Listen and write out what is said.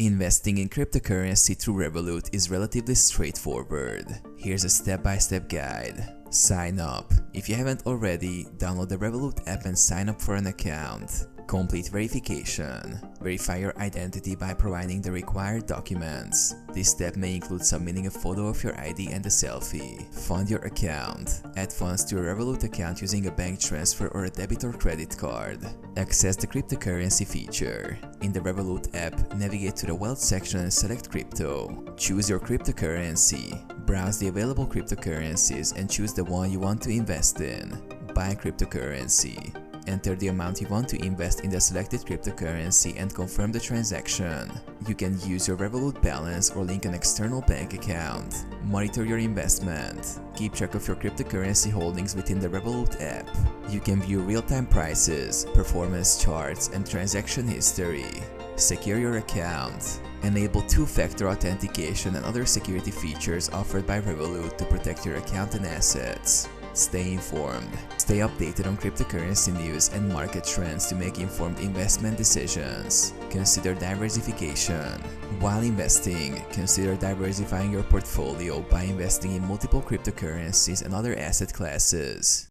Investing in cryptocurrency through Revolut is relatively straightforward. Here's a step-by-step guide. Sign up. If you haven't already, download the Revolut app and sign up for an account. Complete verification. Verify your identity by providing the required documents. This step may include submitting a photo of your ID and a selfie. Fund your account. Add funds to your Revolut account using a bank transfer or a debit or credit card. Access the cryptocurrency feature. In the Revolut app, navigate to the Wealth section and select Crypto. Choose your cryptocurrency. Browse the available cryptocurrencies and choose the one you want to invest in. Buy cryptocurrency. Enter the amount you want to invest in the selected cryptocurrency and confirm the transaction. You can use your Revolut balance or link an external bank account. Monitor your investment. Keep track of your cryptocurrency holdings within the Revolut app. You can view real-time prices, performance charts, and transaction history. Secure your account. Enable two-factor authentication and other security features offered by Revolut to protect your account and assets. Stay informed. Stay updated on cryptocurrency news and market trends to make informed investment decisions. Consider diversification. While investing, consider diversifying your portfolio by investing in multiple cryptocurrencies and other asset classes.